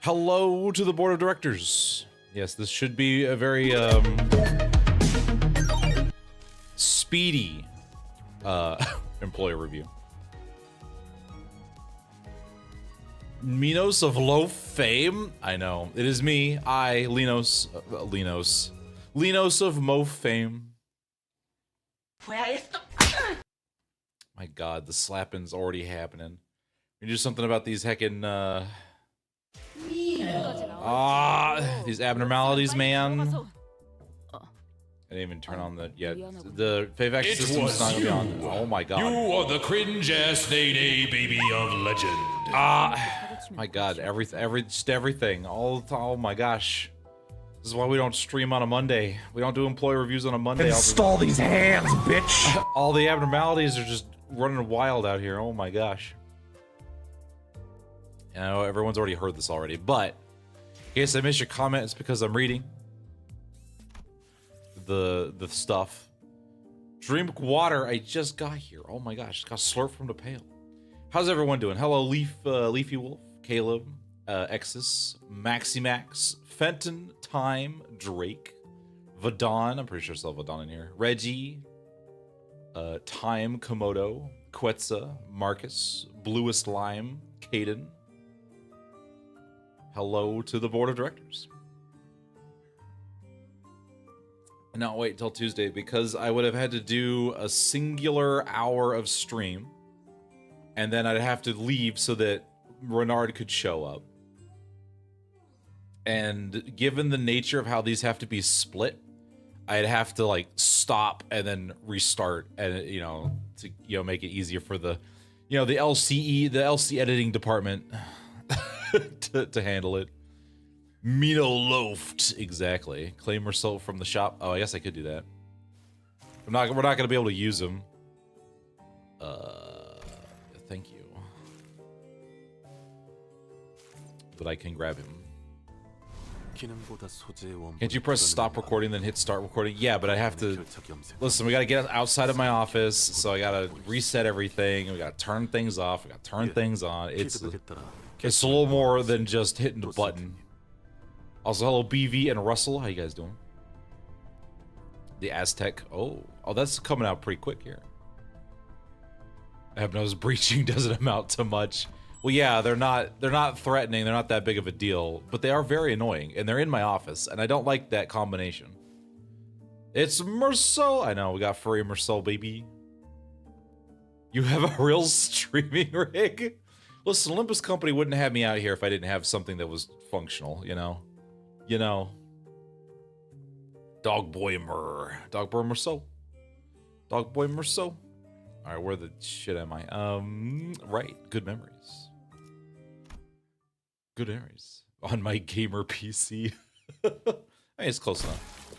Hello to the board of directors. Yes, this should be a very speedy employee review. Minos of low fame? I know. It is me. I, Linos of Mo fame. My god, the slapping's already happening. We do something about these heckin' these abnormalities, man. I didn't even turn on the yet. The Fave system's not gonna be on. Oh my god. You are the cringe-ass nay baby of legend. My god, everything. Oh my gosh. This is why we don't stream on a Monday. We don't do employee reviews on a Monday. Install these hands, bitch! All the abnormalities are just running wild out here. Oh my gosh. I know everyone's already heard this already, but in case I missed your comment, it's because I'm reading the stuff. Drink water. I just got here. Oh my gosh, got slurped from the pail. How's everyone doing? Hello, Leafy Wolf, Caleb, Exus, Maximax, Fenton, Time, Drake, Vadon. I'm pretty sure I saw Vadon in here. Reggie, Time, Komodo, Quetza, Marcus, Bluest Lime, Caden. Hello to the board of directors. And not wait until Tuesday because I would have had to do a singular hour of stream and then I'd have to leave so that Renard could show up. And given the nature of how these have to be split, I'd have to like stop and then restart and to make it easier for the the LC editing department to handle it. Mino loafed, exactly. Claim result from the shop. Oh, I guess I could do that. We're not gonna be able to use them. Thank you. But I can grab him. Can't you press stop recording then hit start recording? Yeah, but I have to listen. We gotta get outside of my office, so I gotta reset everything. We gotta turn things off. We gotta turn things on. It's a little more than just hitting the button. Also, hello BV and Russell. How you guys doing? The Aztec. Oh, that's coming out pretty quick here. I have noticed breaching doesn't amount to much. Well, yeah, they're not threatening. They're not that big of a deal, but they are very annoying, and they're in my office, and I don't like that combination. It's Merceau. I know we got furry Merceau, baby. You have a real streaming rig. Listen, Limbus Company wouldn't have me out here if I didn't have something that was functional, you know? Dogboy Merceau. Dogboy Merceau. Alright, where the shit am I? Right. Good memories. Good memories. On my gamer PC. Hey, it's close enough.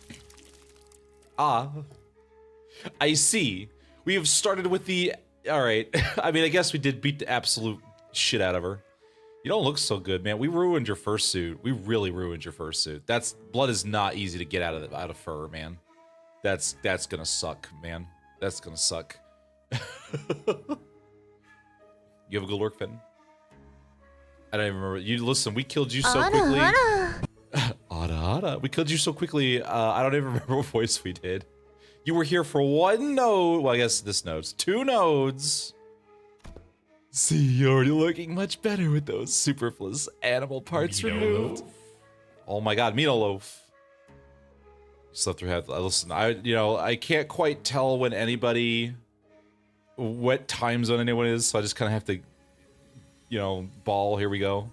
I see. We have started with the... Alright. I mean, I guess we did beat the absolute shit out of her. You don't look so good, man. We ruined your fursuit. We really ruined your fursuit. Blood is not easy to get out of fur, man. That's gonna suck, man. That's gonna suck. You have a good work, Fenton? I don't even remember. You listen. We killed you so quickly. We killed you so quickly. I don't even remember what voice we did. You were here for one node. Well, I guess this node's 2 nodes. See, you're already looking much better with those superfluous animal parts removed. Oh my god, meatloaf. Slept through half. Listen, I can't quite tell when what time zone anyone is, so I just kind of have to, ball. Here we go.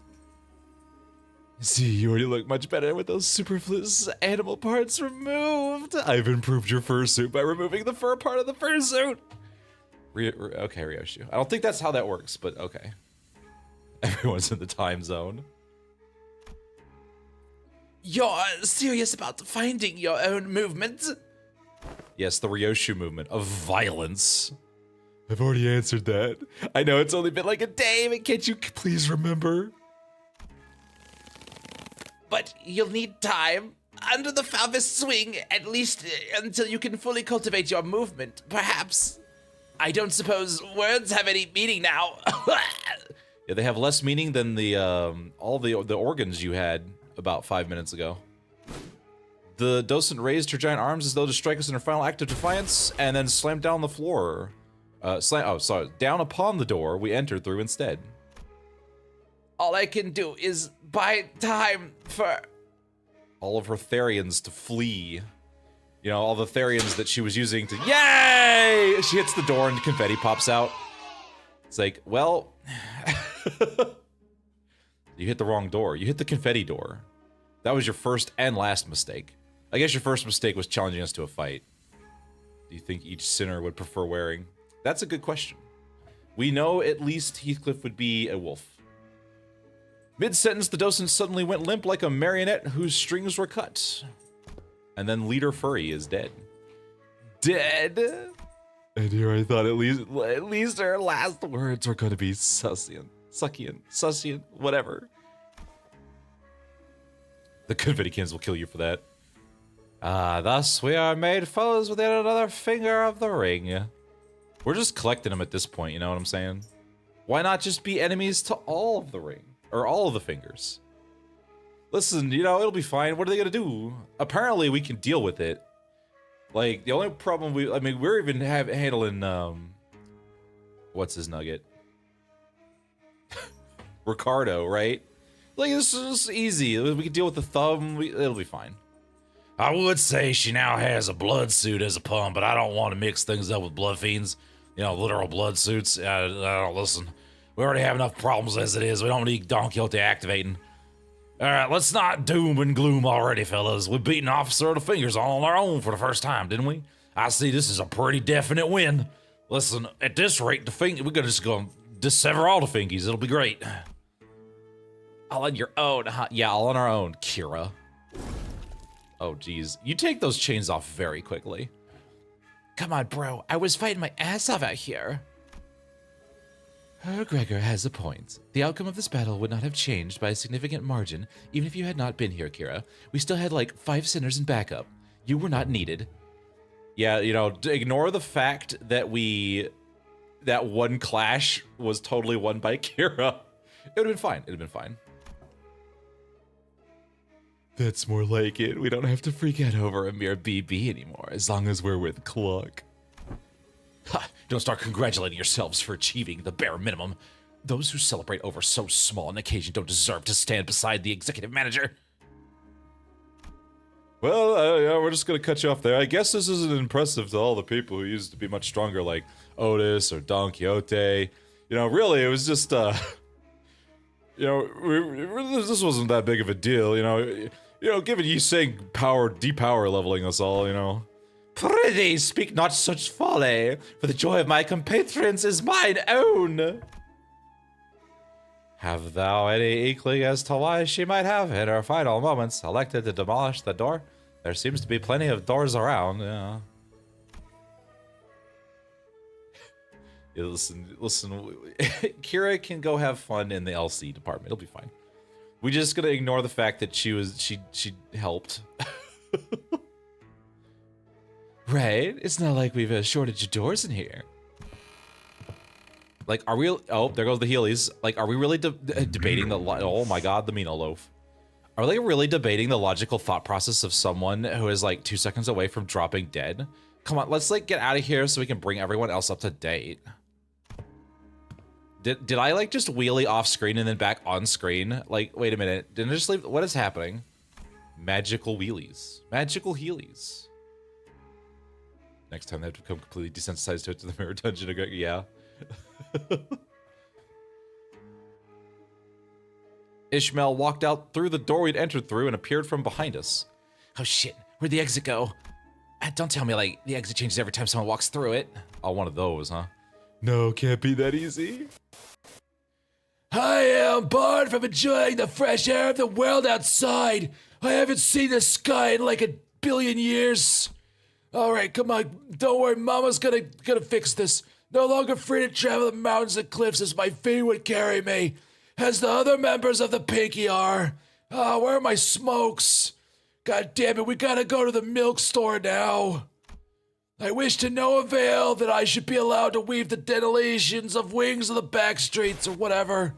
See, you already look much better with those superfluous animal parts removed. I've improved your fursuit by removing the fur part of the fursuit. Okay, Ryoshu. I don't think that's how that works, but okay. Everyone's in the time zone. You're serious about finding your own movement? Yes, the Ryoshu movement of violence. I've already answered that. I know it's only been like a day, but can't you please remember? But you'll need time. Under the Falvis swing, at least until you can fully cultivate your movement, perhaps. I don't suppose words have any meaning now. Yeah, they have less meaning than the all the organs you had about 5 minutes ago. The docent raised her giant arms as though to strike us in her final act of defiance, and then slammed down the floor. Down upon the door we entered through instead. All I can do is buy time for all of her Therians to flee. You know, all the Therians that she was using to— Yay! She hits the door and confetti pops out. It's like, well, you hit the wrong door. You hit the confetti door. That was your first and last mistake. I guess your first mistake was challenging us to a fight. Do you think each sinner would prefer wearing? That's a good question. We know at least Heathcliff would be a wolf. Mid-sentence, the docent suddenly went limp like a marionette whose strings were cut. And then Leader Furry is dead. Dead? And here I thought at least her last words were going to be succulent, whatever. The confetti cans will kill you for that. Thus we are made foes within another finger of the ring. We're just collecting them at this point, you know what I'm saying? Why not just be enemies to all of the ring? Or all of the fingers? Listen, you know, it'll be fine. What are they gonna do? Apparently we can deal with it. Like, the only problem we're even handling, what's his nugget? Ricardo, right? Like, this is easy. We can deal with the thumb. It'll be fine. I would say she now has a blood suit as a pun, but I don't want to mix things up with blood fiends. You know, literal blood suits. Listen, we already have enough problems as it is. We don't need Don Quixote activating. Alright, let's not doom and gloom already, fellas. We beat an officer of the fingers all on our own for the first time, didn't we? I see this is a pretty definite win. Listen, at this rate, we're gonna just go dissever all the fingies. It'll be great. All on your own, huh? Yeah, all on our own, Kira. Oh, geez. You take those chains off very quickly. Come on, bro. I was fighting my ass off out here. Gregor has a point. The outcome of this battle would not have changed by a significant margin, even if you had not been here, Kira. We still had like 5 sinners in backup. You were not needed. Yeah, you know, ignore the fact that that one clash was totally won by Kira. It would have been fine. It would have been fine. That's more like it. We don't have to freak out over a mere BB anymore, as long as we're with Cluck. Ha! Don't start congratulating yourselves for achieving the bare minimum. Those who celebrate over so small an occasion don't deserve to stand beside the executive manager. Well, yeah, we're just gonna cut you off there. I guess this isn't impressive to all the people who used to be much stronger, like Otis or Don Quixote. You know, really, it was just, you know, this wasn't that big of a deal, you know, given you saying depower leveling us all, you know. Prithee, speak not such folly, for the joy of my compatriots is mine own. Have thou any inkling as to why she might have, in her final moments, elected to demolish the door? There seems to be plenty of doors around, yeah. Yeah, listen, Kira can go have fun in the LC department, it'll be fine. We're just gonna ignore the fact that she helped. Right? It's not like we've a shortage of doors in here. Like, are we? Oh, there goes the Heelys. Like, are we really debating the? Oh my God, the Mino loaf. Are they really debating the logical thought process of someone who is like 2 seconds away from dropping dead? Come on, let's like get out of here so we can bring everyone else up to date. Did I like just wheelie off screen and then back on screen? Like, wait a minute, didn't I just leave? What is happening? Magical wheelies, magical Heelys. Next time they have to become completely desensitized to the mirror dungeon again. Yeah. Ishmael walked out through the door we'd entered through and appeared from behind us. Oh shit, where'd the exit go? Don't tell me like the exit changes every time someone walks through it. Oh, one of those, huh? No, can't be that easy. I am barred from enjoying the fresh air of the world outside. I haven't seen the sky in like 1 billion years. All right, come on. Don't worry, Mama's gonna fix this. No longer free to travel the mountains and cliffs as my feet would carry me, as the other members of the Pinky are. Oh, where are my smokes? God damn it, we gotta go to the milk store now. I wish to no avail that I should be allowed to weave the denilations of wings of the back streets or whatever.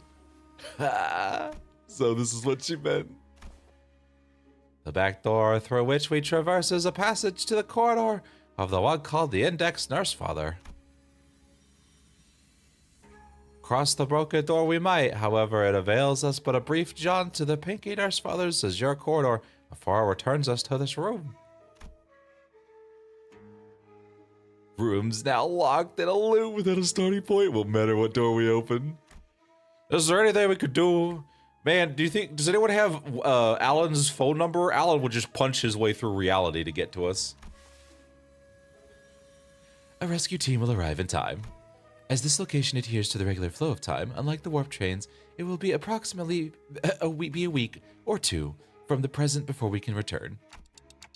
So this is what she meant. The back door through which we traverse is a passage to the corridor of the one called the Index Nurse Father. Cross the broken door we might, however, it avails us but a brief jaunt to the Pinky Nurse Father's azure corridor before it returns us to this room. Room's now locked in a loop without a starting point. Won't matter what door we open. Is there anything we could do? Man, does anyone have Alan's phone number? Alan would just punch his way through reality to get to us. A rescue team will arrive in time. As this location adheres to the regular flow of time, unlike the warp trains, it will be approximately a week or two from the present before we can return.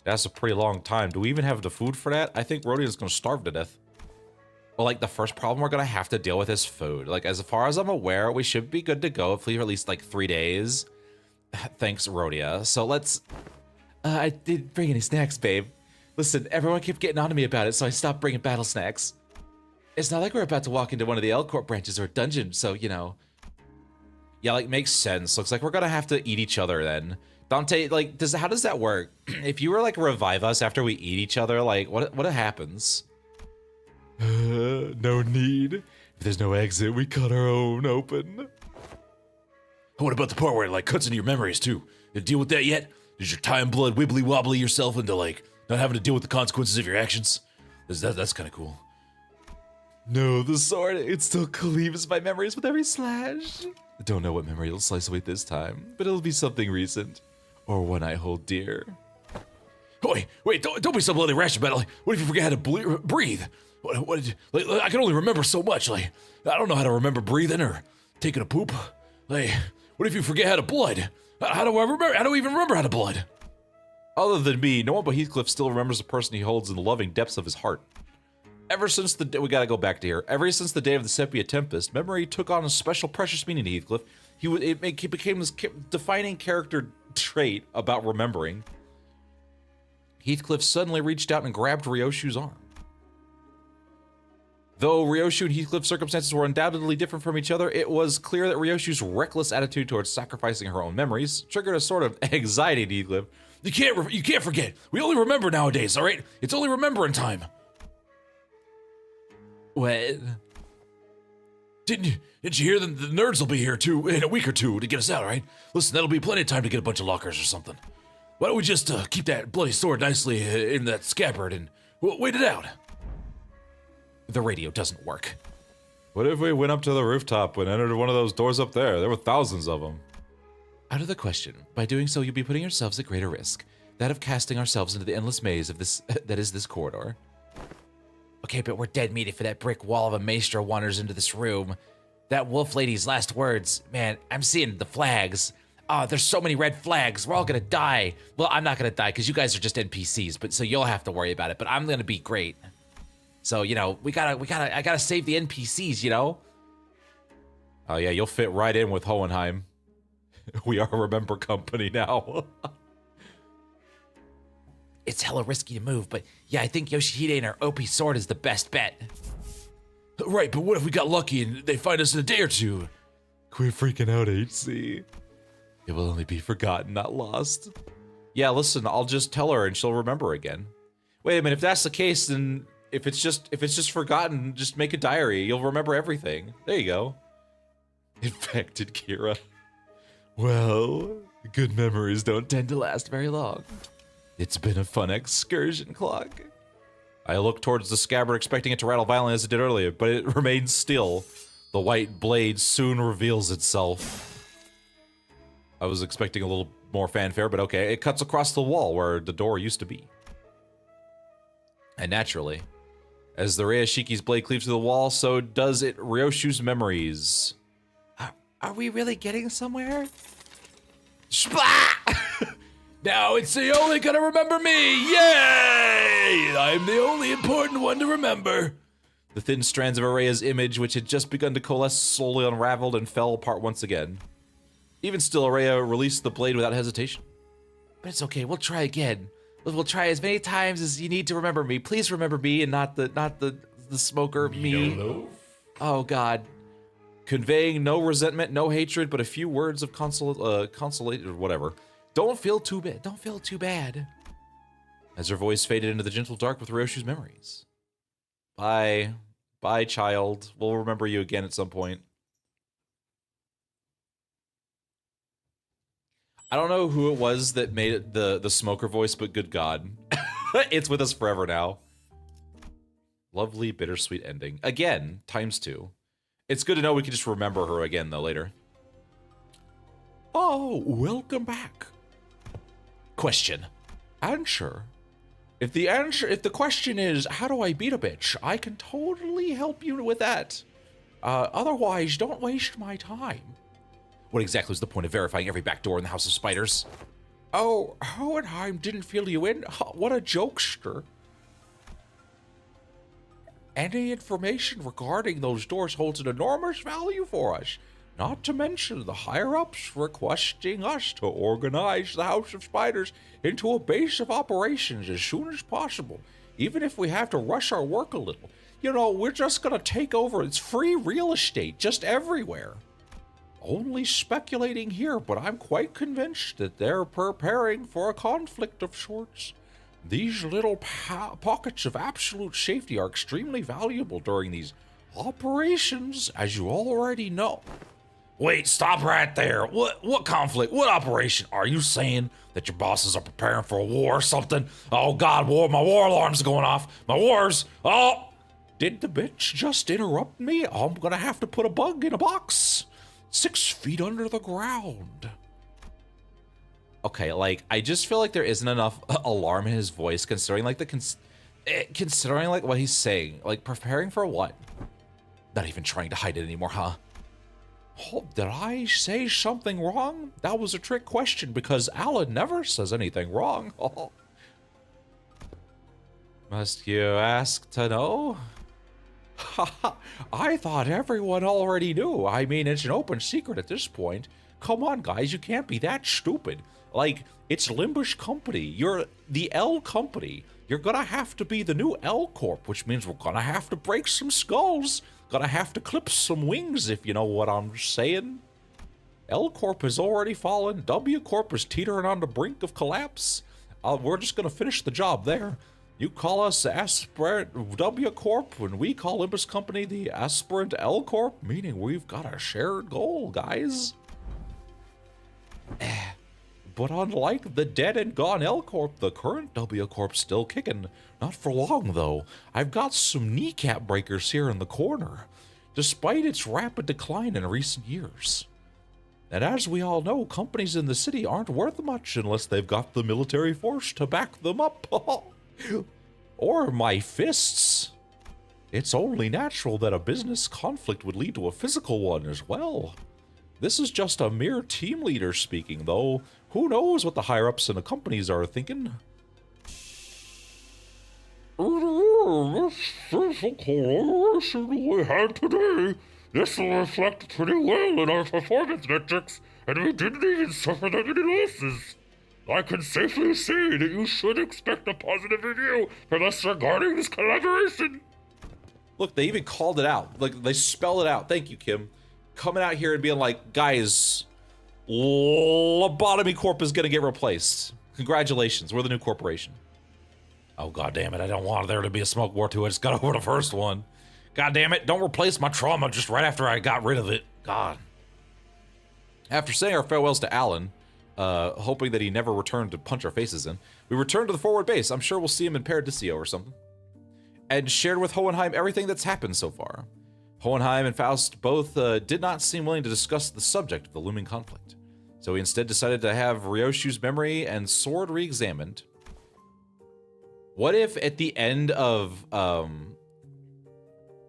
That's a pretty long time. Do we even have the food for that? I think Rodian's gonna starve to death. Well, like, the first problem we're gonna have to deal with is food. Like, as far as I'm aware, we should be good to go for at least, like, 3 days. Thanks, Rhodia. So let's... I didn't bring any snacks, babe. Listen, everyone kept getting on to me about it, so I stopped bringing battle snacks. It's not like we're about to walk into one of the L-Corp branches or a dungeon, so, you know. Yeah, like, makes sense. Looks like we're gonna have to eat each other, then. Dante, like, how does that work? If you were, like, revive us after we eat each other, like, what happens? No need. If there's no exit, we cut our own open. What about the part where it, like, cuts into your memories, too? Did you deal with that yet? Did your time blood wibbly-wobbly yourself into, like, not having to deal with the consequences of your actions? That's kind of cool. No, the sword, it still cleaves my memories with every slash. I don't know what memory it'll slice away this time, but it'll be something recent. Or one I hold dear. Wait, don't be so bloody rash about it. Like, what if you forget how to breathe? What did you, like, I can only remember so much. Like, I don't know how to remember breathing or taking a poop. Like, what if you forget how to blood? How do I remember? I don't even remember how to blood. Other than me, no one but Heathcliff still remembers the person he holds in the loving depths of his heart. Ever since the day, we gotta go back to here. Ever since the day of the Sepia Tempest, memory took on a special precious meaning to Heathcliff. It became this defining character trait about remembering. Heathcliff suddenly reached out and grabbed Ryoshu's arm. Though Ryoshu and Heathcliff's circumstances were undoubtedly different from each other, it was clear that Ryoshu's reckless attitude towards sacrificing her own memories triggered a sort of anxiety in Heathcliff. You can't forget. We only remember nowadays, all right? It's only remembering time. What? Didn't you hear the nerds will be here too in a week or two to get us out, right? Listen, that'll be plenty of time to get a bunch of lockers or something. Why don't we just keep that bloody sword nicely in that scabbard and wait it out? The radio doesn't work. What if we went up to the rooftop and entered one of those doors up there? There were thousands of them. Out of the question. By doing so, you'll be putting yourselves at greater risk. That of casting ourselves into the endless maze of this that is this corridor. Okay, but we're dead meat if that brick wall of a maestro wanders into this room. That wolf lady's last words. Man, I'm seeing the flags. Oh, there's so many red flags. We're all gonna die. Well, I'm not gonna die because you guys are just NPCs, but so you'll have to worry about it, but I'm gonna be great. So, you know, I gotta save the NPCs, you know? Oh yeah, you'll fit right in with Hohenheim. We are Remember Company now. It's hella risky to move, but yeah, I think Yoshihide and her OP sword is the best bet. Right, but what if we got lucky and they find us in a day or two? Quit freaking out, HC. It will only be forgotten, not lost. Yeah, listen, I'll just tell her and she'll remember again. Wait a minute, if that's the case, then if it's just forgotten, just make a diary. You'll remember everything. There you go. Infected Kira. Well, good memories don't tend to last very long. It's been a fun excursion, Clock. I looked towards the scabbard, expecting it to rattle violently as it did earlier, but it remained still. The white blade soon reveals itself. I was expecting a little more fanfare, but okay. It cuts across the wall where the door used to be. And naturally, as the Reishiki's blade cleaves to the wall, so does it Ryoshu's memories. Are we really getting somewhere? Splat! Now it's the only gonna remember me! Yay! I'm the only important one to remember. The thin strands of Araya's image, which had just begun to coalesce, slowly unraveled and fell apart once again. Even still, Araya released the blade without hesitation. But it's okay, we'll try again. We'll try as many times as you need to remember me. Please remember me and not the smoker me. Meatloaf? Oh God. conveying no resentment, no hatred, but a few words of consolation or whatever. Don't feel too bad. Don't feel too bad. As her voice faded into the gentle dark with Ryoshu's memories. Bye. Bye, child. We'll remember you again at some point. I don't know who it was that made it the smoker voice, but good God. It's with us forever now. Lovely, bittersweet ending. Again, ×2. It's good to know we can just remember her again, though, later. Oh, welcome back. Question. Answer. If the question is, how do I beat a bitch, I can totally help you with that. Otherwise, don't waste my time. What exactly was the point of verifying every back door in the House of Spiders? Oh, Hohenheim didn't fill you in? What a jokester. Any information regarding those doors holds an enormous value for us. Not to mention the higher-ups requesting us to organize the House of Spiders into a base of operations as soon as possible, even if we have to rush our work a little. You know, we're just gonna take over. It's free real estate just everywhere. Only speculating here, but I'm quite convinced that they're preparing for a conflict of sorts. These little pockets of absolute safety are extremely valuable during these operations, as you already know. Wait, stop right there. What conflict? What operation? Are you saying that your bosses are preparing for a war or something? Oh God, war, my war alarm's going off. My wars. Oh, did the bitch just interrupt me? I'm gonna have to put a bug in a box 6 feet under the ground. Okay, like, I just feel like there isn't enough alarm in his voice, considering, like, considering, like, what he's saying. Like, preparing for what? Not even trying to hide it anymore, huh? Oh, did I say something wrong? That was a trick question, because Alan never says anything wrong. Oh. Must you ask to know? I thought everyone already knew. I mean, it's an open secret at this point. Come on, guys, you can't be that stupid. Like, it's Limbus Company. You're the L Company. You're gonna have to be the new L Corp, which means we're gonna have to break some skulls. Gonna have to clip some wings, if you know what I'm saying. L Corp has already fallen. W Corp is teetering on the brink of collapse. We're just gonna finish the job there. You call us aspirant W Corp, and we call Limbus Company the aspirant L Corp, meaning we've got a shared goal, guys. But unlike the dead and gone L Corp, the current W Corp's still kicking. Not for long, though. I've got some kneecap breakers here in the corner, despite its rapid decline in recent years. And as we all know, companies in the city aren't worth much unless they've got the military force to back them up. Or my fists. It's only natural that a business conflict would lead to a physical one as well. This is just a mere team leader speaking, though. Who knows what the higher-ups in the companies are thinking? This physical collaboration we had today, this will reflect pretty well in our performance metrics, and we didn't even suffer that many losses. I can safely say that you should expect a positive review from us regarding this collaboration. Look, they even called it out. Like, they spell it out. Thank you, Kim. Coming out here and being like, guys, Lobotomy Corp is gonna get replaced. Congratulations, we're the new corporation. Oh, god damn it, I don't want there to be a smoke war too. I just got over the first one. God damn it, don't replace my trauma just right after I got rid of it. God. After saying our farewells to Alan, hoping that he never returned to punch our faces in, we returned to the forward base. I'm sure we'll see him in Paradiso or something. And shared with Hohenheim everything that's happened so far. Hohenheim and Faust both did not seem willing to discuss the subject of the looming conflict. So we instead decided to have Ryoshu's memory and sword re-examined. What if at the end of,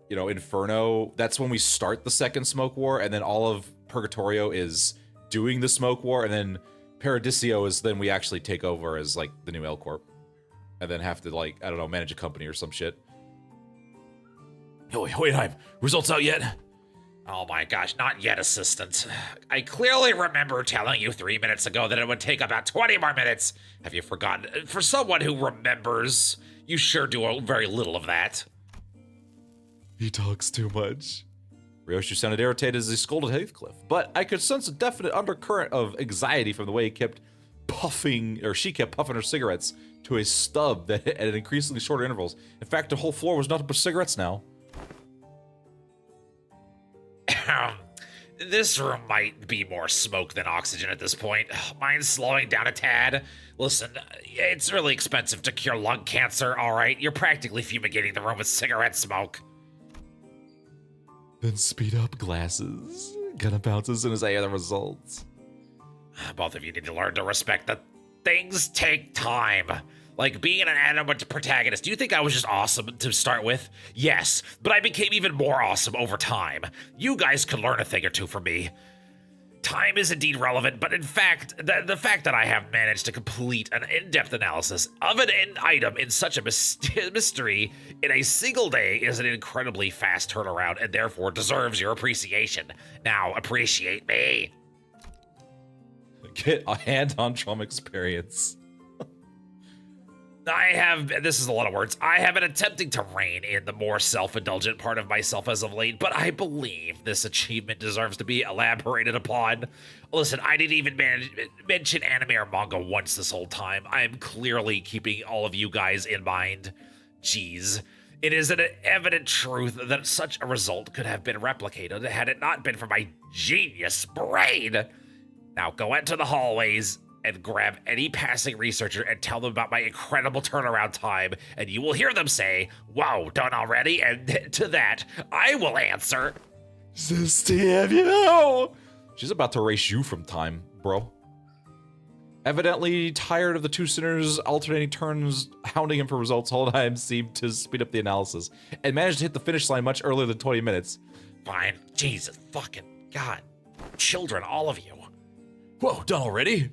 you know, Inferno, that's when we start the second smoke war, and then all of Purgatorio is doing the smoke war, and then Paradiso is then we actually take over as, like, the new L Corp. And then have to, like, I don't know, manage a company or some shit. Oh, wait, results out yet? Oh my gosh, not yet, assistant. I clearly remember telling you 3 minutes ago that it would take about 20 more minutes. Have you forgotten? For someone who remembers, you sure do very little of that. He talks too much. Ryoshu sounded irritated as he scolded Heathcliff, but I could sense a definite undercurrent of anxiety from the way he kept puffing, or she kept puffing her cigarettes to a stub that at increasingly shorter intervals. In fact, the whole floor was nothing but cigarettes now. This room might be more smoke than oxygen at this point. Mind slowing down a tad? Listen, it's really expensive to cure lung cancer, alright? You're practically fumigating the room with cigarette smoke. Then speed up, glasses. Gonna bounce as soon as I hear the results. Both of you need to learn to respect that things take time. Like being an anime protagonist, do you think I was just awesome to start with? Yes, but I became even more awesome over time. You guys could learn a thing or two from me. Time is indeed relevant, but in fact, the fact that I have managed to complete an in-depth analysis of an item in such a mystery in a single day is an incredibly fast turnaround and therefore deserves your appreciation. Now, appreciate me. Get a hand-on trauma experience. This is a lot of words. I have been attempting to rein in the more self-indulgent part of myself as of late, but I believe this achievement deserves to be elaborated upon. Listen, I didn't even mention anime or manga once this whole time. I am clearly keeping all of you guys in mind. Jeez. It is an evident truth that such a result could have been replicated had it not been for my genius brain. Now go into the hallways and grab any passing researcher and tell them about my incredible turnaround time, and you will hear them say, "Whoa, done already?" And to that, I will answer, Damn you! She's about to erase you from time, bro. Evidently tired of the two sinners alternating turns hounding him for results, Holdheim seemed to speed up the analysis and managed to hit the finish line much earlier than 20 minutes. Fine. Jesus fucking God. Children, all of you. Whoa, done already?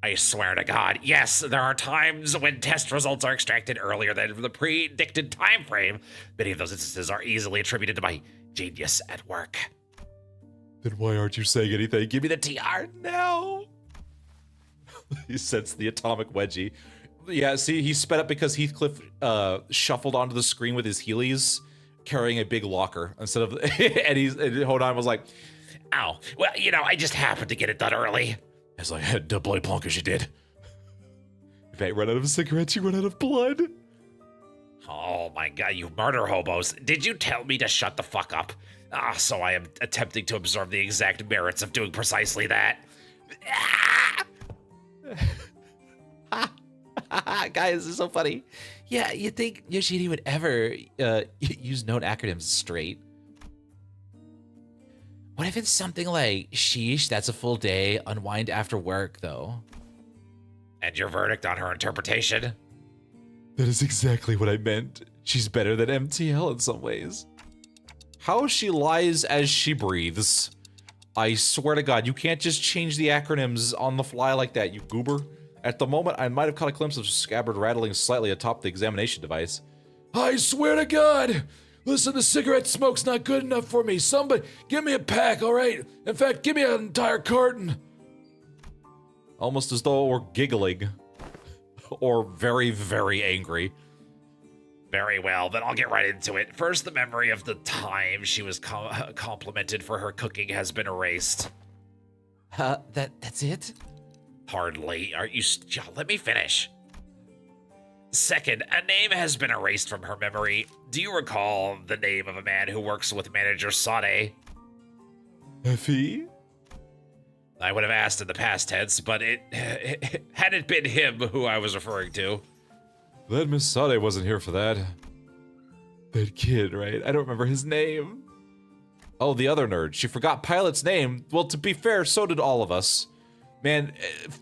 I swear to God, yes, there are times when test results are extracted earlier than the predicted time frame. Many of those instances are easily attributed to my genius at work. Then why aren't you saying anything? Give me the TR now! He sets the atomic wedgie. Yeah, see, he sped up because Heathcliff shuffled onto the screen with his Heelys, carrying a big locker instead of... and Hodan was like, "Ow, well, you know, I just happened to get it done early." It's like, head to bloody plonk as you did. If I run out of cigarettes, you run out of blood. Oh my God, you murder hobos. Did you tell me to shut the fuck up? So I am attempting to observe the exact merits of doing precisely that. Guys, this is so funny. Yeah, you'd think Yoshidi would ever use known acronyms straight. What if it's something like, sheesh, that's a full day, unwind after work, though? And your verdict on her interpretation? That is exactly what I meant. She's better than MTL in some ways. How she lies as she breathes. I swear to God, you can't just change the acronyms on the fly like that, you goober. At the moment, I might have caught a glimpse of Scabbard rattling slightly atop the examination device. I swear to God! Listen, the cigarette smoke's not good enough for me. Somebody, give me a pack, all right? In fact, give me an entire carton. Almost as though we're giggling. Or very, very angry. Very well, then I'll get right into it. First, the memory of the time she was complimented for her cooking has been erased. That's it? Hardly. Let me finish. Second, a name has been erased from her memory. Do you recall the name of a man who works with manager Sade? Effie? I would have asked in the past tense, but had it been him who I was referring to. That Miss Sade wasn't here for that. That kid, right? I don't remember his name. Oh, the other nerd. She forgot Pilot's name. Well, to be fair, so did all of us. Man,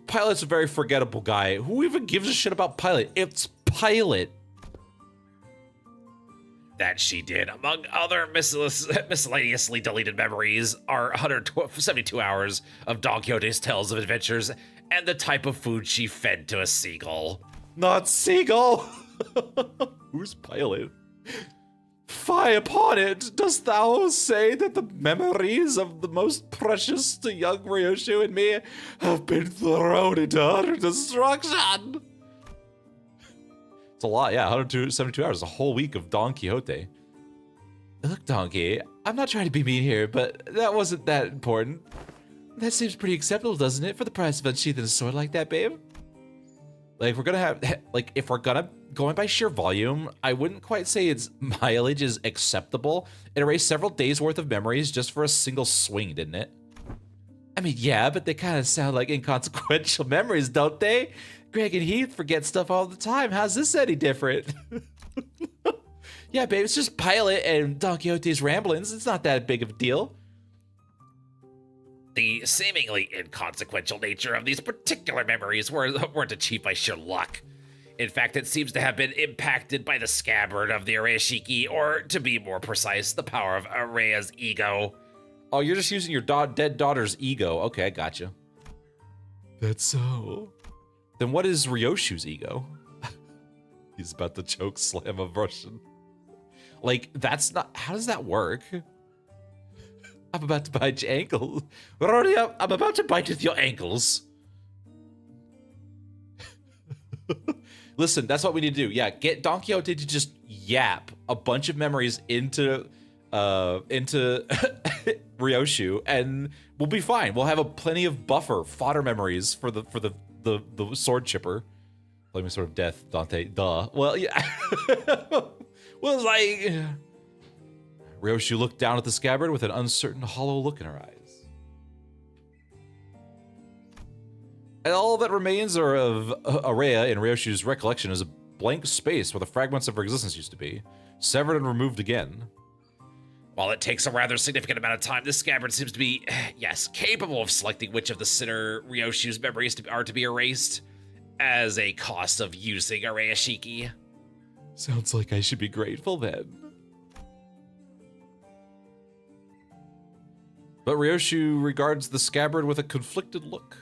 Pilot's a very forgettable guy. Who even gives a shit about Pilot? It's Pilot. That she did. Among other miscellaneously deleted memories are 172 hours of Don Quixote's tales of adventures and the type of food she fed to a seagull. Not seagull! Who's Pilot? Fie upon it! Dost thou say that the memories of the most precious to young Ryoshu and me have been thrown into utter destruction? It's a lot, yeah, 172 hours, a whole week of Don Quixote. Look, Donkey, I'm not trying to be mean here, but that wasn't that important. That seems pretty acceptable, doesn't it, for the price of unsheathing a sword like that, babe? Like, we're gonna have, like, if we're going by sheer volume, I wouldn't quite say its mileage is acceptable. It erased several days worth of memories just for a single swing, didn't it? I mean, yeah, but they kind of sound like inconsequential memories, don't they? Greg and Heath forget stuff all the time. How's this any different? Yeah, babe, it's just Pilot and Don Quixote's ramblings. It's not that big of a deal. The seemingly inconsequential nature of these particular memories weren't achieved by sheer luck. In fact, it seems to have been impacted by the scabbard of the Arashiki, or to be more precise, the power of Area's ego. Oh, you're just using your dead daughter's ego. Okay, I gotcha. That's so. Then what is Ryoshu's ego? He's about to choke slam a Russian. Like, that's not... How does that work? I'm about to bite your ankle. I'm about to bite with your ankles. Listen, that's what we need to do. Yeah, get Don Quixote to just yap a bunch of memories into Ryoshu, and we'll be fine. We'll have a plenty of fodder memories for the sword chipper. Blaming Sword of Death, Dante. Duh. Well, yeah. Well, it's like Ryoshu looked down at the scabbard with an uncertain, hollow look in her eyes. And all that remains are of Area in Ryoshu's recollection is a blank space where the fragments of her existence used to be, severed and removed again. While it takes a rather significant amount of time, this scabbard seems to be, yes, capable of selecting which of the sinner Ryoshu's memories are to be erased as a cost of using Arashiki. Sounds like I should be grateful then. But Ryoshu regards the scabbard with a conflicted look,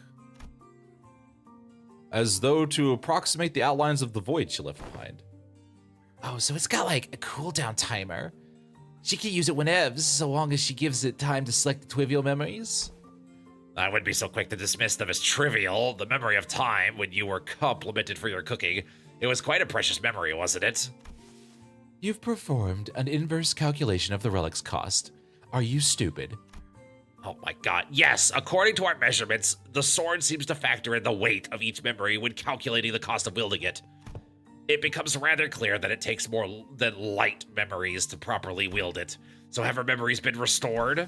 as though to approximate the outlines of the void she left behind. Oh, so it's got like a cooldown timer. She can use it whenever, so long as she gives it time to select the trivial memories. I wouldn't be so quick to dismiss them as trivial. The memory of time when you were complimented for your cooking. It was quite a precious memory, wasn't it? You've performed an inverse calculation of the relic's cost. Are you stupid? Oh my god, yes! According to our measurements, the sword seems to factor in the weight of each memory when calculating the cost of wielding it. It becomes rather clear that it takes more than light memories to properly wield it. So have her memories been restored?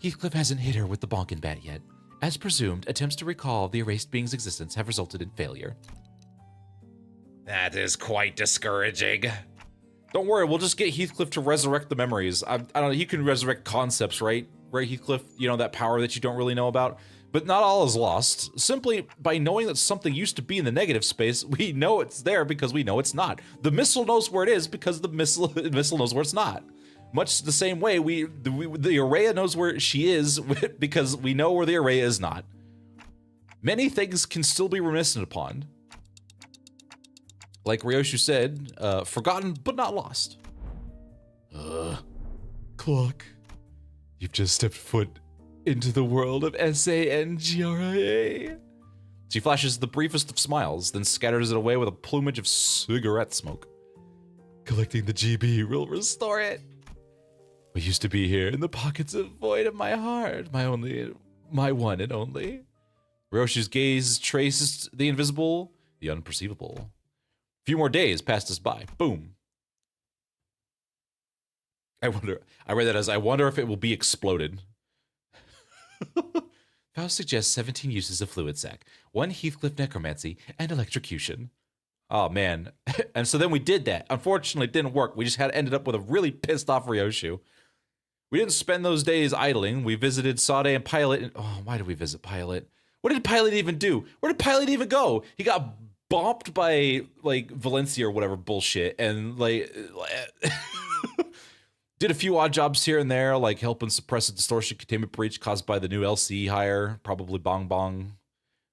Heathcliff hasn't hit her with the bonkin bat yet. As presumed, attempts to recall the erased being's existence have resulted in failure. That is quite discouraging. Don't worry, we'll just get Heathcliff to resurrect the memories. I don't know, he can resurrect concepts, right? Right, Heathcliff? You know, that power that you don't really know about? But not all is lost. Simply by knowing that something used to be in the negative space, we know it's there because we know it's not. The missile knows where it is because the missile knows where it's not. Much the same way, the Araya knows where she is because we know where the Araya is not. Many things can still be reminiscent upon. Like Ryoshu said, forgotten but not lost. Clock. You've just stepped foot into the world of SANGRIA. She flashes the briefest of smiles, then scatters it away with a plumage of cigarette smoke. Collecting the GB will restore it. We used to be here in the pockets of void of my heart, my one and only. Ryoshu's gaze traces the invisible, the unperceivable. A few more days passed us by. Boom. I read that as, I wonder if it will be exploded. Faust suggests 17 uses of fluid sac, 1 Heathcliff necromancy, and electrocution. Oh, man. And so then we did that. Unfortunately, it didn't work. We just ended up with a really pissed off Ryoshu. We didn't spend those days idling. We visited Sade and Pilot. And, oh, why did we visit Pilot? What did Pilot even do? Where did Pilot even go? He got bopped by, like, Valencia or whatever bullshit. And, like... Did a few odd jobs here and there, like helping suppress a distortion containment breach caused by the new LC hire, probably Bong Bong,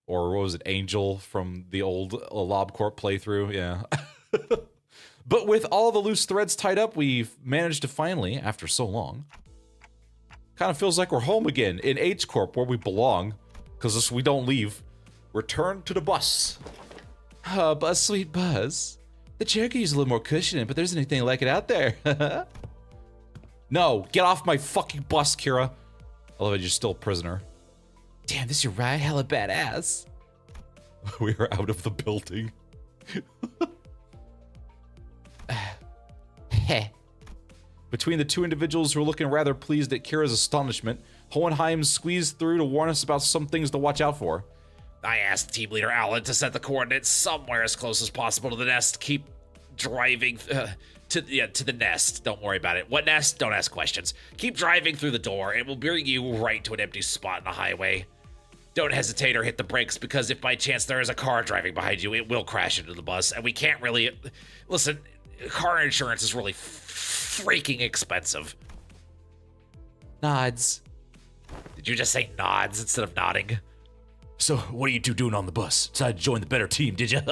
or what was it, Angel from the old LobCorp playthrough, yeah. But with all the loose threads tied up, we've managed to finally, after so long, kind of feels like we're home again in H Corp where we belong, because we don't leave. Return to the bus. Buzz, sweet Buzz. The chair could use a little more cushioning, but there isn't anything like it out there. No, get off my fucking bus, Kira. I love it, you're still a prisoner. Damn, this your ride? Hella badass. We are out of the building. Heh. Between the two individuals who are looking rather pleased at Kira's astonishment, Hohenheim squeezed through to warn us about some things to watch out for. I asked Team Leader Alan to set the coordinates somewhere as close as possible to the nest. Keep driving to the nest. Don't worry about it. What nest? Don't ask questions. Keep driving through the door. It will bring you right to an empty spot in the highway. Don't hesitate or hit the brakes, because if by chance there is a car driving behind you, it will crash into the bus, and we can't really... Listen, car insurance is really freaking expensive. Nods. Did you just say nods instead of nodding? So, what are you two doing on the bus? Decided to join the better team, did you?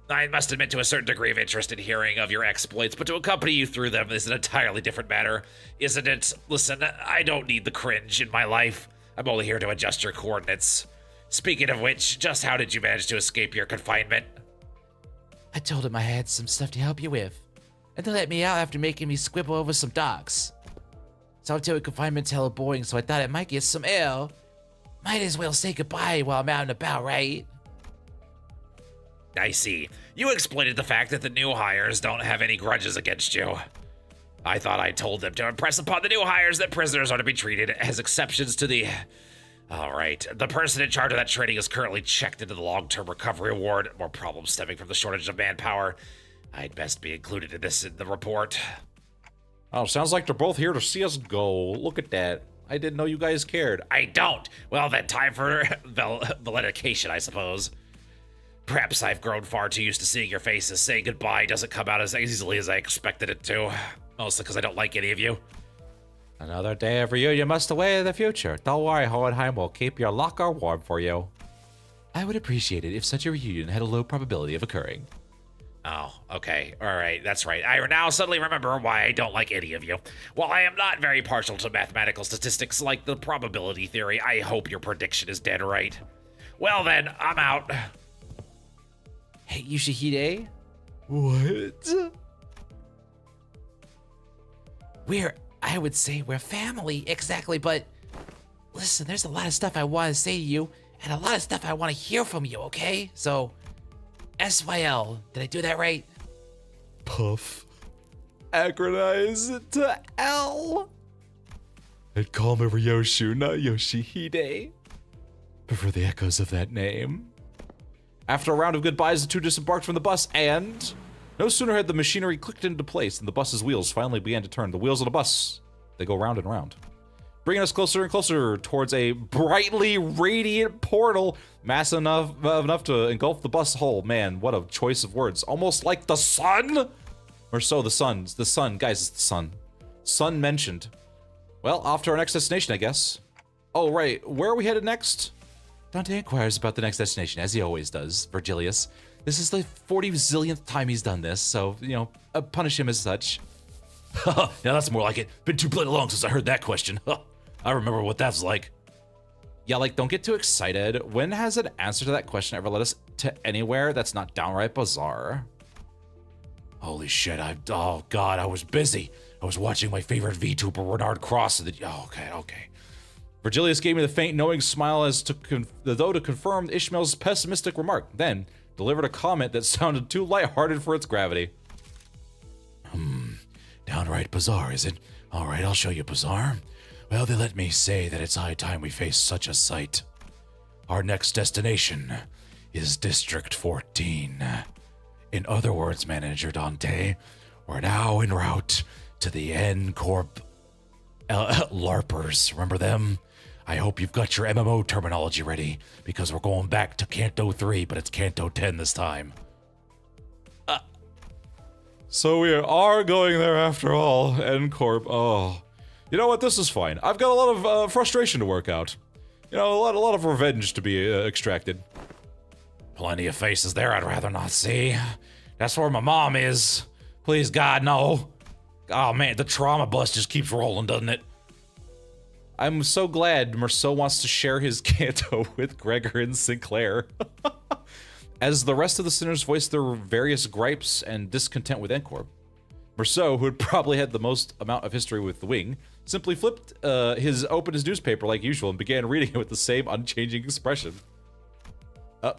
I must admit to a certain degree of interest in hearing of your exploits, but to accompany you through them is an entirely different matter, isn't it? Listen, I don't need the cringe in my life. I'm only here to adjust your coordinates. Speaking of which, just how did you manage to escape your confinement? I told him I had some stuff to help you with, and they let me out after making me squibble over some docs. Solitary confinement's hella boring, so I thought I might get some air. Might as well say goodbye while I'm out and about, right? I see. You exploited the fact that the new hires don't have any grudges against you. I thought I told them to impress upon the new hires that prisoners are to be treated as exceptions to the... Alright, the person in charge of that training is currently checked into the long-term recovery ward. More problems stemming from the shortage of manpower. I'd best be included in the report. Oh, sounds like they're both here to see us go. Look at that. I didn't know you guys cared. I don't! Well then, time for valedication, I suppose. Perhaps I've grown far too used to seeing your faces. Saying goodbye doesn't come out as easily as I expected it to. Mostly because I don't like any of you. Another day of reunion must await in the future. Don't worry, Hohenheim will keep your locker warm for you. I would appreciate it if such a reunion had a low probability of occurring. Oh, okay. Alright, that's right. I now suddenly remember why I don't like any of you. While I am not very partial to mathematical statistics like the probability theory, I hope your prediction is dead right. Well then, I'm out. Hey, Yoshihide? What? I would say we're family, exactly, but listen, there's a lot of stuff I want to say to you, and a lot of stuff I want to hear from you, okay? So, SYL, did I do that right? Puff. Acronize to L. And call me Ryoshu, not Yoshihide. Prefer the echoes of that name. After a round of goodbyes, the two disembarked from the bus, and no sooner had the machinery clicked into place than the bus's wheels finally began to turn. The wheels of the bus, they go round and round, bringing us closer and closer towards a brightly radiant portal, massive enough to engulf the bus whole. Man, what a choice of words. Almost like the sun? Or so, the sun, guys, it's the sun. Sun mentioned. Well, off to our next destination, I guess. Oh, right, where are we headed next? Dante inquires about the next destination, as he always does, Virgilius. This is the 40 zillionth time he's done this, so, you know, punish him as such. Yeah, that's more like it. Been too bloody long since I heard that question. I remember what that's like. Yeah, like, don't get too excited. When has an answer to that question ever led us to anywhere that's not downright bizarre? Holy shit, oh god, I was busy. I was watching my favorite VTuber, Renard Cross, and okay. Virgilius gave me the faint, knowing smile as though to confirm Ishmael's pessimistic remark, then delivered a comment that sounded too lighthearted for its gravity. Downright bizarre, is it? Alright, I'll show you bizarre. Well, they let me say that it's high time we face such a sight. Our next destination is District 14. In other words, Manager Dante, we're now en route to the N-Corp LARPers. Remember them? I hope you've got your MMO terminology ready, because we're going back to Canto 3, but it's Canto 10 this time. So we are going there after all, N-Corp. Oh. You know what, this is fine. I've got a lot of frustration to work out. You know, a lot of revenge to be extracted. Plenty of faces there I'd rather not see. That's where my mom is. Please, God, no. Oh man, the trauma bus just keeps rolling, doesn't it? I'm so glad Merceau wants to share his canto with Gregor and Sinclair. As the rest of the sinners voice their various gripes and discontent with N-Corp, Merceau, who had probably had the most amount of history with the wing, simply opened his newspaper like usual and began reading it with the same unchanging expression.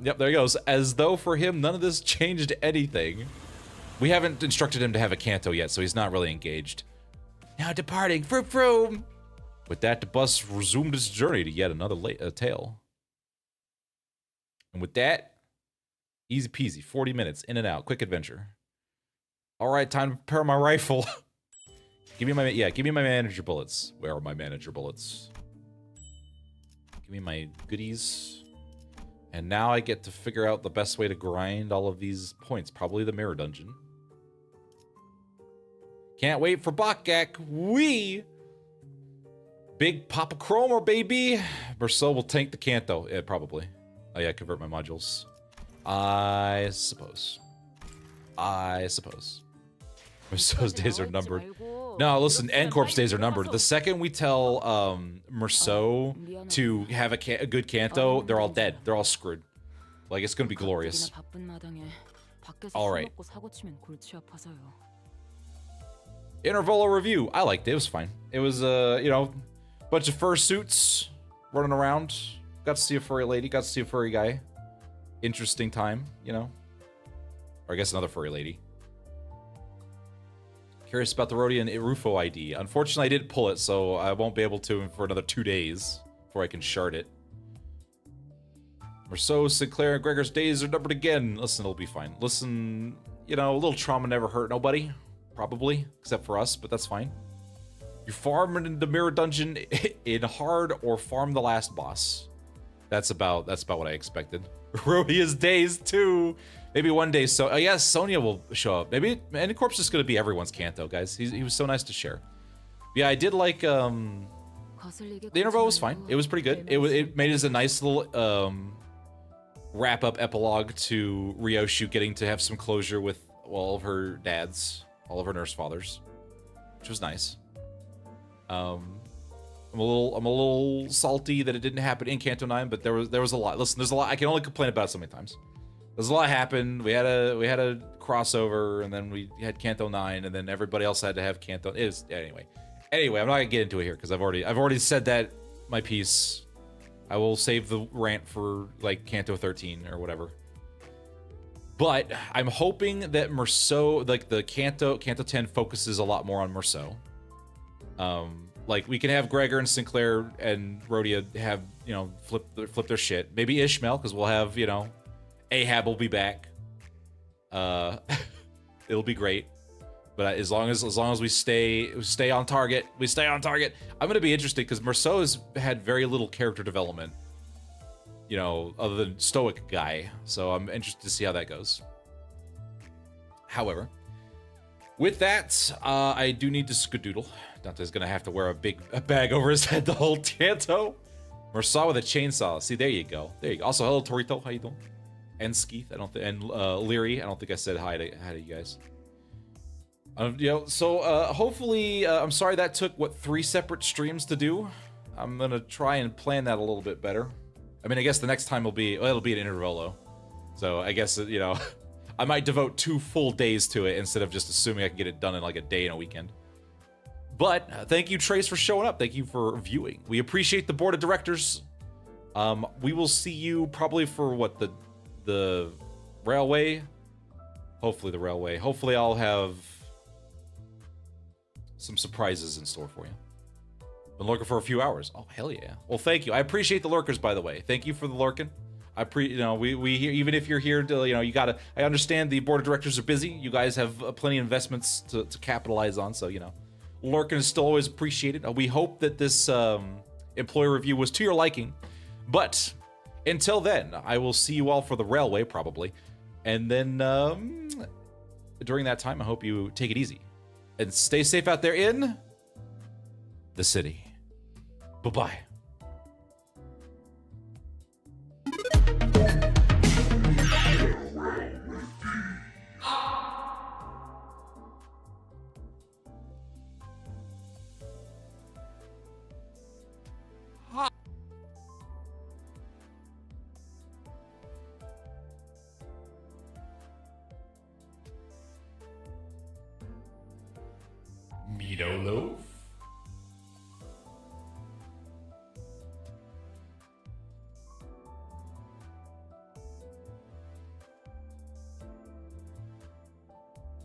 Yep, there he goes. As though for him, none of this changed anything. We haven't instructed him to have a canto yet, so he's not really engaged. Now departing, vroom vroom. With that, the bus resumed its journey to yet another tale. And with that, easy peasy, 40 minutes, in and out, quick adventure. All right, time to prepare my rifle. give me my manager bullets. Where are my manager bullets? Give me my goodies. And now I get to figure out the best way to grind all of these points. Probably the mirror dungeon. Can't wait for Bakgak. Wee! Big Papa Chroma, baby! Merceau will tank the Canto. Yeah, probably. Oh yeah, convert my modules. I suppose. Merceau's days are numbered. No, listen, N-Corp's days are numbered. The second we tell Merceau to have a good Canto, they're all dead. They're all screwed. Like, it's gonna be glorious. Alright. Intervallo review. I liked it. It was fine. It was, you know, bunch of fursuits running around. Got to see a furry lady. Got to see a furry guy. Interesting time, you know. Or I guess another furry lady. Curious about the Rodian Rufo ID. Unfortunately, I didn't pull it, so I won't be able to for another 2 days before I can shard it. Merceau, Sinclair, and Gregor's days are numbered again. Listen, it'll be fine. Listen, you know, a little trauma never hurt nobody. Probably, except for us, but that's fine. You farm in the mirror dungeon in hard or farm the last boss. That's about what I expected. Rodia's days too. Maybe one day. So yes, Sonia will show up. Maybe N-Corp's just gonna be everyone's Canto, guys. He was so nice to share. Yeah, I did like the Intervallo was fine. It was pretty good. It made it as a nice little wrap up epilogue to Ryoshu getting to have some closure with all of her dads, all of her nurse fathers, which was nice. I'm a little salty that it didn't happen in Canto 9, but there was a lot. Listen, there's a lot. I can only complain about it so many times. There's a lot happened. We had a crossover, and then we had Canto 9, and then everybody else had to have Canto. Anyway, I'm not gonna get into it here because I've already said that my piece. I will save the rant for like Canto 13 or whatever. But I'm hoping that Merceau, like the Canto 10, focuses a lot more on Merceau. Like we can have Gregor and Sinclair and Rodia have, you know, flip their shit. Maybe Ishmael, because we'll have, you know, Ahab will be back. It'll be great. But as long as we stay on target, I'm gonna be interested because Merceau has had very little character development, you know, other than stoic guy. So I'm interested to see how that goes. However, with that, I do need to skedoodle. Dante's gonna have to wear a bag over his head the whole Canto. Merceau with a chainsaw. See, there you go. Also, hello Torito, how you doing? And Skeeth, and Leary. I don't think I said hi to you guys. You know, so hopefully, I'm sorry that took 3 separate streams to do. I'm gonna try and plan that a little bit better. I mean, I guess the next time it'll be an Intervallo. So I guess, you know, I might devote 2 full days to it instead of just assuming I can get it done in like a day and a weekend. But thank you, Trace, for showing up. Thank you for viewing. We appreciate the board of directors. We will see you probably for what, the railway? Hopefully the railway. Hopefully I'll have some surprises in store for you. Been lurking for a few hours. Oh, hell yeah. Well, thank you. I appreciate the lurkers, by the way. Thank you for the lurking. You know, we here, even if you're here to, you know, I understand the board of directors are busy. You guys have plenty of investments to capitalize on, so, you know, lurking is still always appreciated. We hope that this employee review was to your liking, but until then, I will see you all for the railway, probably. And then during that time, I hope you take it easy. And stay safe out there in the city. Bye-bye. You don't know?